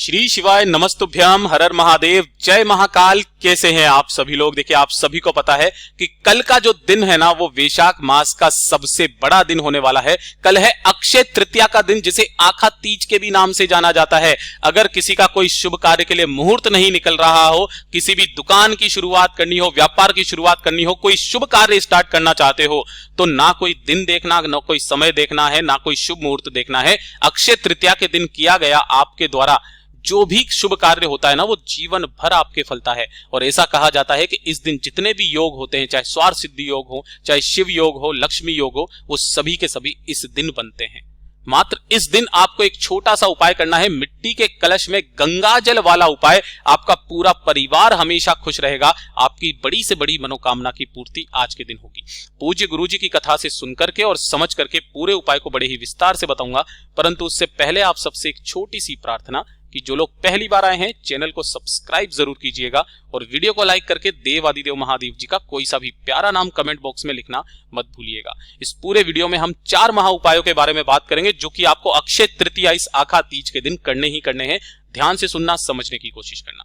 श्री शिवाय नमस्तुभ्यम, हर हर महादेव, जय महाकाल। कैसे हैं आप सभी लोग? देखिए, आप सभी को पता है कि कल का जो दिन है ना, वो वैशाख मास का सबसे बड़ा दिन होने वाला है। कल है अक्षय तृतीया का दिन, जिसे आखा तीज के भी नाम से जाना जाता है। अगर किसी का कोई शुभ कार्य के लिए मुहूर्त नहीं निकल रहा हो, किसी भी दुकान की शुरुआत करनी हो, व्यापार की शुरुआत करनी हो, कोई शुभ कार्य स्टार्ट करना चाहते हो, तो ना कोई दिन देखना, ना कोई समय देखना है, ना कोई शुभ मुहूर्त देखना है। अक्षय तृतीया के दिन किया गया आपके द्वारा जो भी शुभ कार्य होता है ना, वो जीवन भर आपके फलता है। और ऐसा कहा जाता है कि इस दिन जितने भी योग होते हैं, चाहे स्वार्थ सिद्धि योग हो, चाहे शिव योग हो, लक्ष्मी योग हो, वो सभी के सभी इस दिन बनते हैं। मात्र इस दिन आपको एक छोटा सा उपाय करना है, मिट्टी के कलश में गंगा जल वाला उपाय। आपका पूरा परिवार हमेशा खुश रहेगा, आपकी बड़ी से बड़ी मनोकामना की पूर्ति आज के दिन होगी। पूज्य गुरुजी की कथा से सुनकर के और समझ करके पूरे उपाय को बड़े ही विस्तार से बताऊंगा, परंतु उससे पहले आप सबसे एक छोटी सी प्रार्थना कि जो लोग पहली बार आए हैं, चैनल को सब्सक्राइब जरूर कीजिएगा और वीडियो को लाइक करके देव आदिदेव महादेव जी का कोई सा भी प्यारा नाम कमेंट बॉक्स में लिखना मत भूलिएगा। इस पूरे वीडियो में हम 4 महा उपायों के बारे में बात करेंगे, जो कि आपको अक्षय तृतीया इस आखा तीज के दिन करने ही करने हैं। ध्यान से सुनना, समझने की कोशिश करना।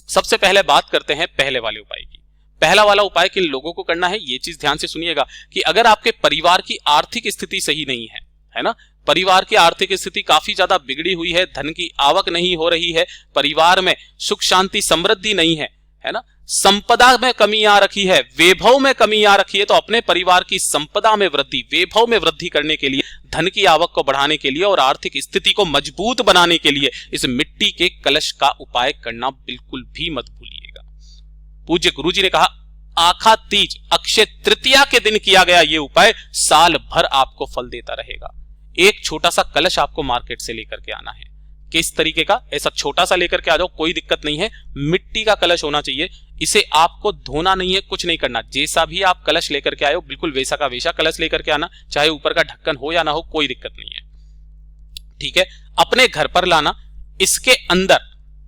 सबसे पहले बात करते हैं पहले वाले उपाय की। पहला वाला उपाय किन लोगों को करना है, ये चीज ध्यान से सुनिएगा कि अगर आपके परिवार की आर्थिक स्थिति सही नहीं है ना, परिवार की आर्थिक स्थिति काफी ज्यादा बिगड़ी हुई है, धन की आवक नहीं हो रही है, परिवार में सुख शांति समृद्धि नहीं है ना, संपदा में कमी आ रखी है, वैभव में कमी आ रखी है, तो अपने परिवार की संपदा में वृद्धि, वैभव में वृद्धि करने के लिए, धन की आवक को बढ़ाने के लिए और आर्थिक स्थिति को मजबूत बनाने के लिए इस मिट्टी के कलश का उपाय करना बिल्कुल भी मत भूलिएगा। पूज्य गुरुजी ने कहा, आखा तीज अक्षय तृतीया के दिन किया गया ये उपाय साल भर आपको फल देता रहेगा। एक छोटा सा कलश आपको मार्केट से लेकर के आना है। किस तरीके का? ऐसा छोटा सा लेकर के आ जाओ, कोई दिक्कत नहीं है, मिट्टी का कलश होना चाहिए। इसे आपको धोना नहीं है, कुछ नहीं करना। जैसा भी आप कलश लेकर के आए हो, बिल्कुल वैसा का वैसा कलश लेकर के आना, चाहे ऊपर का ढक्कन हो या ना हो, कोई दिक्कत नहीं है, ठीक है। अपने घर पर लाना। इसके अंदर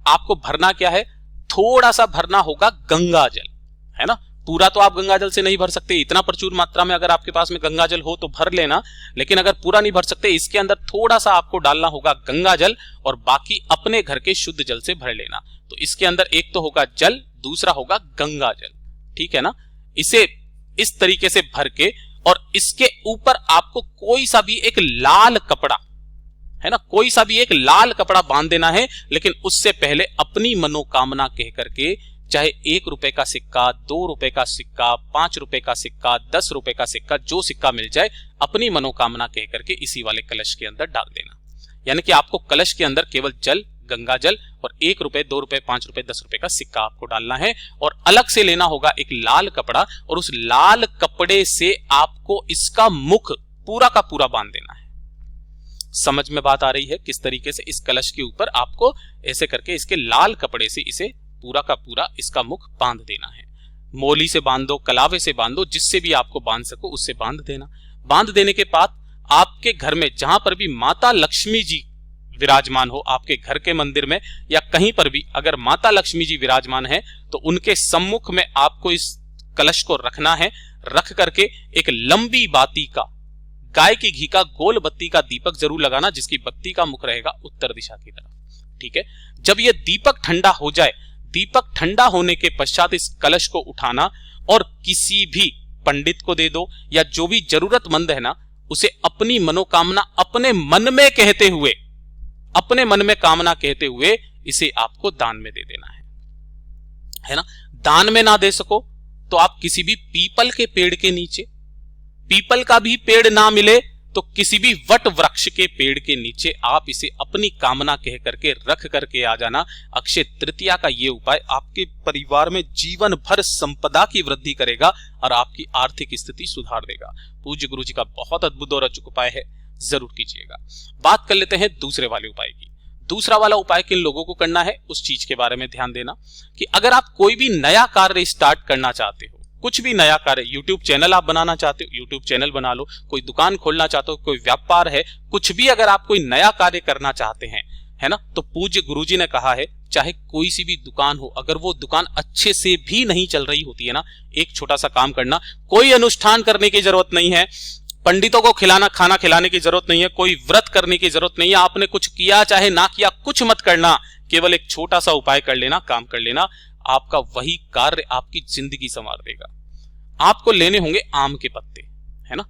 आपको भरना क्या है? थोड़ा सा भरना होगा गंगा जल, है ना। पूरा तो आप गंगा जल से नहीं भर सकते, इतना प्रचुर मात्रा में अगर आपके पास में गंगा जल हो तो भर लेना, लेकिन अगर पूरा नहीं भर सकते, इसके अंदर थोड़ा सा आपको डालना होगा गंगा जल और बाकी अपने घर के शुद्ध जल से भर लेना। तो इसके अंदर एक तो होगा जल, दूसरा होगा गंगा जल, ठीक है ना। इसे इस तरीके से भर के और इसके ऊपर आपको कोई सा भी एक लाल कपड़ा, है ना, कोई सा भी एक लाल कपड़ा बांध देना है। लेकिन उससे पहले अपनी मनोकामना कह करके, चाहे 1 रुपए का सिक्का, 2 रुपए का सिक्का, 5 रुपए का सिक्का, 10 रुपए का सिक्का, जो सिक्का मिल जाए, अपनी मनोकामना कह करके इसी वाले कलश के अंदर डाल देना। यानी कि आपको कलश के अंदर केवल जल, गंगा जल और 1 रुपए, 2 रुपए, 5 रुपए, 10 रुपए का सिक्का आपको डालना है। और अलग से लेना होगा एक लाल कपड़ा और उस लाल कपड़े से आपको इसका मुख पूरा का पूरा बांध देना है। समझ में बात आ रही है? किस तरीके से इस कलश के ऊपर आपको ऐसे करके इसके लाल कपड़े से इसे पूरा का पूरा इसका मुख बांध देना है। मोली से बांध दो, कलावे से बांध दो, जिससे भी आपको बांध सको उससे बांध देना। बांध देने के बाद आपके घर में जहां पर भी माता लक्ष्मी जी विराजमान हो, आपके घर के मंदिर में या कहीं पर भी अगर माता लक्ष्मी जी विराजमान है, तो उनके सम्मुख में आपको इस कलश को रखना है। रख करके एक लंबी बाती का, गाय की घी का गोल बत्ती का दीपक जरूर लगाना, जिसकी बत्ती का मुख रहेगा उत्तर दिशा की तरफ, ठीक है। जब यह दीपक ठंडा हो जाए, दीपक ठंडा होने के पश्चात इस कलश को उठाना और किसी भी पंडित को दे दो, या जो भी जरूरतमंद है ना, उसे अपनी मनोकामना अपने मन में कहते हुए, अपने मन में कामना कहते हुए इसे आपको दान में दे देना है ना। दान में ना दे सको तो आप किसी भी पीपल के पेड़ के नीचे, पीपल का भी पेड़ ना मिले तो किसी भी वट वृक्ष के पेड़ के नीचे आप इसे अपनी कामना कह करके रख करके आ जाना। अक्षय तृतीया का ये उपाय आपके परिवार में जीवन भर संपदा की वृद्धि करेगा और आपकी आर्थिक स्थिति सुधार देगा। पूज्य गुरु जी का बहुत अद्भुत और अचूक उपाय है, जरूर कीजिएगा। बात कर लेते हैं दूसरे वाले उपाय की। दूसरा वाला उपाय किन लोगों को करना है, उस चीज के बारे में ध्यान देना कि अगर आप कोई भी नया कार्य स्टार्ट करना चाहते हो, कुछ भी नया कार्य, यूट्यूब चैनल आप बनाना चाहते हो, यूट्यूब चैनल बना लो, कोई दुकान खोलना चाहते हो, कोई व्यापार है, कुछ भी अगर आप कोई नया कार्य करना चाहते हैं, है ना, तो पूज्य गुरुजी ने कहा है, चाहे कोई सी भी दुकान हो, अगर वो दुकान अच्छे से भी नहीं चल रही होती है ना, एक छोटा सा काम करना। कोई अनुष्ठान करने की जरूरत नहीं है, पंडितों को खाना खिलाने की जरूरत नहीं है, कोई व्रत करने की जरूरत नहीं है, आपने कुछ किया चाहे ना किया कुछ मत करना, केवल एक छोटा सा उपाय कर लेना, काम कर लेना, आपका वही कार्य आपकी जिंदगी संवार देगा। आपको लेने होंगे आम के पत्ते, है ना।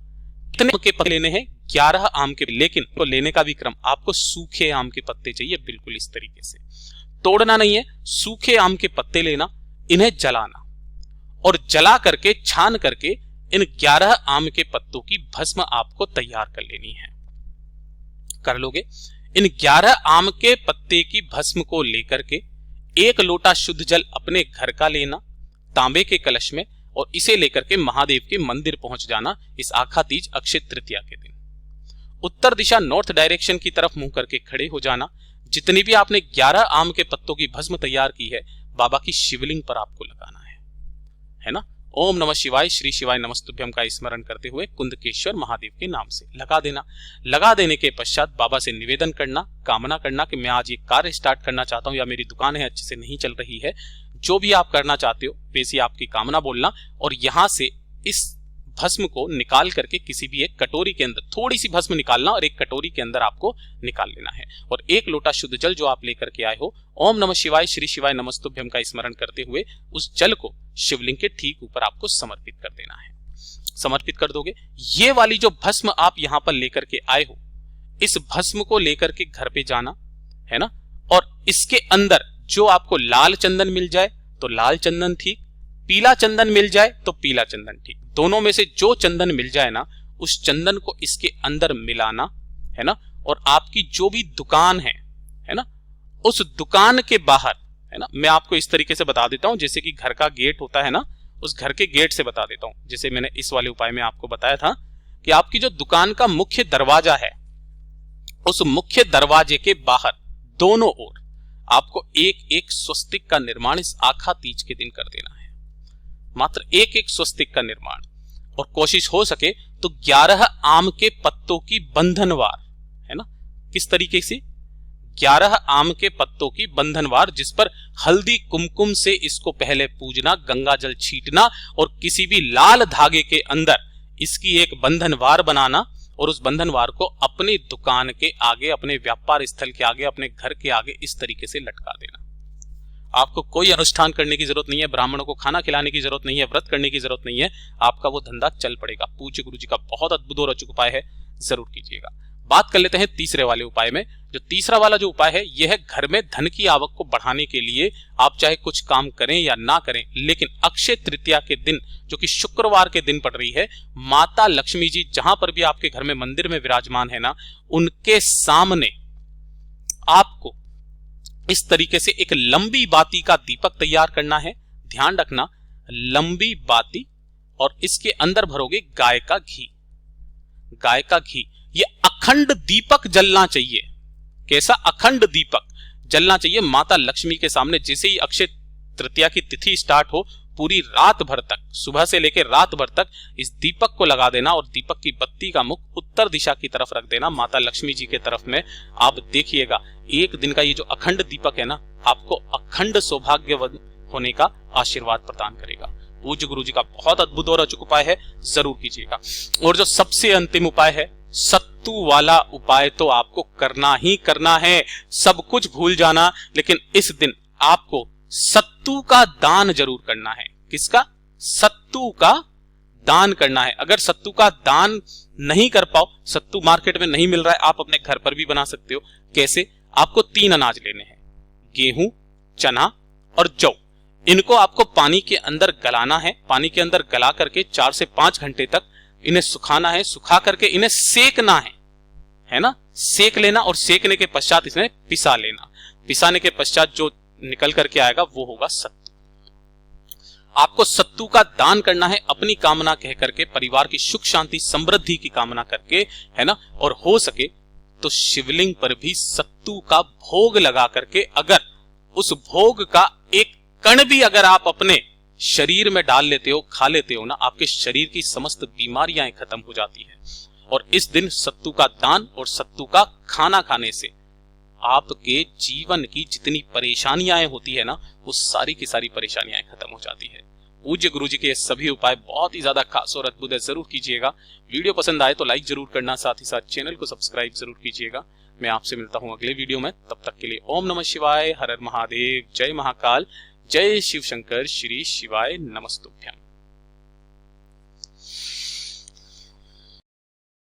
कितने के पत्ते लेने हैं? 11 आम के, लेकिन तो लेने का भी क्रम, आपको सूखे आम के पत्ते चाहिए, बिल्कुल इस तरीके से, तोड़ना नहीं है, सूखे आम के पत्ते लेना, इन्हें जलाना और जला करके छान करके इन 11 आम के पत्तों की भस्म आपको तैयार कर लेनी है। कर लोगे? इन 11 आम के पत्ते की भस्म को लेकर के 1 लोटा शुद्ध जल अपने घर का लेना तांबे के कलश में, और इसे लेकर के महादेव के मंदिर पहुंच जाना इस आखा तीज अक्षय तृतीया के दिन। उत्तर दिशा नॉर्थ डायरेक्शन की तरफ मुंह करके खड़े हो जाना। जितनी भी आपने 11 आम के पत्तों की भस्म तैयार की है, बाबा की शिवलिंग पर आपको लगाना है ना। ओम नमः शिवाय, श्री शिवाय नमस्तुभ्यम का स्मरण करते हुए कुंदकेश्वर महादेव के नाम से लगा देना। लगा देने के पश्चात बाबा से निवेदन करना, कामना करना कि मैं आज ये कार्य स्टार्ट करना चाहता हूं, या मेरी दुकान है अच्छे से नहीं चल रही है, जो भी आप करना चाहते हो वैसी आपकी कामना बोलना, और यहां से इस भस्म को निकाल करके किसी भी एक कटोरी के अंदर, थोड़ी सी भस्म निकालना और एक कटोरी के अंदर आपको निकाल लेना है, और 1 लोटा शुद्ध जल जो आप लेकर के आए हो, ओम नमः शिवाय श्री शिवाय नमस्तुभ्यम का स्मरण करते हुए उस जल को शिवलिंग के ठीक ऊपर आपको समर्पित कर देना है। समर्पित कर दोगे। ये वाली जो भस्म आप यहां पर लेकर के आए हो, इस भस्म को लेकर के घर पे जाना है ना, और इसके अंदर जो आपको लाल चंदन मिल जाए तो लाल चंदन ठीक, पीला चंदन मिल जाए तो पीला चंदन ठीक, दोनों में से जो चंदन मिल जाए ना, उस चंदन को इसके अंदर मिलाना है ना, और आपकी जो भी दुकान है ना, उस दुकान के बाहर है ना, मैं आपको इस तरीके से बता देता हूं, जैसे कि घर का गेट होता है ना, उस घर के गेट से बता देता हूं। जैसे मैंने इस वाले उपाय में आपको बताया था कि आपकी जो दुकान का मुख्य दरवाजा है, उस मुख्य दरवाजे के बाहर दोनों ओर आपको एक स्वस्तिक का निर्माण इस आखा तीज के दिन कर देना है। मात्र एक स्वस्तिक का निर्माण, और कोशिश हो सके तो 11 आम के पत्तों की बंधनवार, है ना, किस तरीके से 11 आम के पत्तों की बंधनवार, जिस पर हल्दी कुमकुम से इसको पहले पूजना, गंगा जल छीटना, और किसी भी लाल धागे के अंदर इसकी एक बंधनवार बनाना, और उस बंधनवार को अपनी दुकान के आगे, अपने व्यापार स्थल के आगे, अपने घर के आगे इस तरीके से लटका देना। आपको कोई अनुष्ठान करने की जरूरत नहीं है, ब्राह्मणों को खाना खिलाने की जरूरत नहीं है, व्रत करने की जरूरत नहीं है, आपका वो धंधा चल पड़ेगा। पूज्य गुरु जी का बहुत अद्भुत और अचूक उपाय है, जरूर कीजिएगा। बात कर लेते हैं तीसरे वाले उपाय में। जो तीसरा वाला जो उपाय है, यह है घर में धन की आवक को बढ़ाने के लिए। आप चाहे कुछ काम करें या ना करें, लेकिन अक्षय तृतीया के दिन, जो कि शुक्रवार के दिन पड़ रही है, माता लक्ष्मी जी जहां पर भी आपके घर में मंदिर में विराजमान है ना, उनके सामने आपको इस तरीके से एक लंबी बाती का दीपक तैयार करना है। ध्यान रखना, लंबी बाती, और इसके अंदर भरोगे गाय का घी। गाय का घी, ये अखंड दीपक जलना चाहिए। कैसा? अखंड दीपक जलना चाहिए माता लक्ष्मी के सामने। जैसे ही अक्षय तृतीया की तिथि स्टार्ट हो, पूरी रात भर तक, सुबह से लेकर रात भर तक इस दीपक को लगा देना, और दीपक की बत्ती का मुख उत्तर दिशा की तरफ रख देना, माता लक्ष्मी जी के तरफ में। आप देखिएगा, एक दिन का ये जो अखंड दीपक है ना, आपको अखंड सौभाग्यवान होने का आशीर्वाद प्रदान करेगा। पूज्य गुरु जी का बहुत अद्भुत और अचूक उपाय है, जरूर कीजिएगा। और जो सबसे अंतिम उपाय है, सत्तू वाला उपाय तो आपको करना ही करना है। सब कुछ भूल जाना, लेकिन इस दिन आपको सत्तू का दान जरूर करना है। किसका? सत्तू का दान करना है। अगर सत्तू का दान नहीं कर पाओ, सत्तू मार्केट में नहीं मिल रहा है, आप अपने घर पर भी बना सकते हो। कैसे? आपको 3 अनाज लेने हैं, गेहूं, चना और जौ। इनको आपको पानी के अंदर गलाना है। पानी के अंदर गला करके 4 से 5 घंटे तक इन्हें सुखाना है। सुखा करके इन्हें सेकना है ना, सेक लेना, और सेकने के पश्चात इसमें पिसा लेना। पिसाने के पश्चात जो निकल करके आएगा वो होगा सत्तू। आपको सत्तू का दान करना है, अपनी कामना कह करके, परिवार की सुख शांति समृद्धि की कामना करके, है ना। और हो सके तो शिवलिंग पर भी सत्तू का भोग लगा करके, अगर उस भोग का एक कण भी अगर आप अपने शरीर में डाल लेते हो, खा लेते हो ना, आपके शरीर की समस्त बीमारियां खत्म हो जाती है। और इस दिन सत्तू का दान और सत्तू का खाना खाने से आपके जीवन की जितनी परेशानियां होती है ना, वो सारी की सारी परेशानियां खत्म हो जाती है। पूज्य गुरु जी के ये सभी उपाय बहुत ही ज्यादा खास और अद्भुत है, जरूर कीजिएगा। वीडियो पसंद आए तो लाइक जरूर करना, साथ ही साथ चैनल को सब्सक्राइब जरूर कीजिएगा। मैं आपसे मिलता हूं अगले वीडियो में। तब तक के लिए ओम नमः शिवाय, हर हर महादेव, जय महाकाल, जय शिव शंकर, श्री शिवाय नमस्तुभ्यम।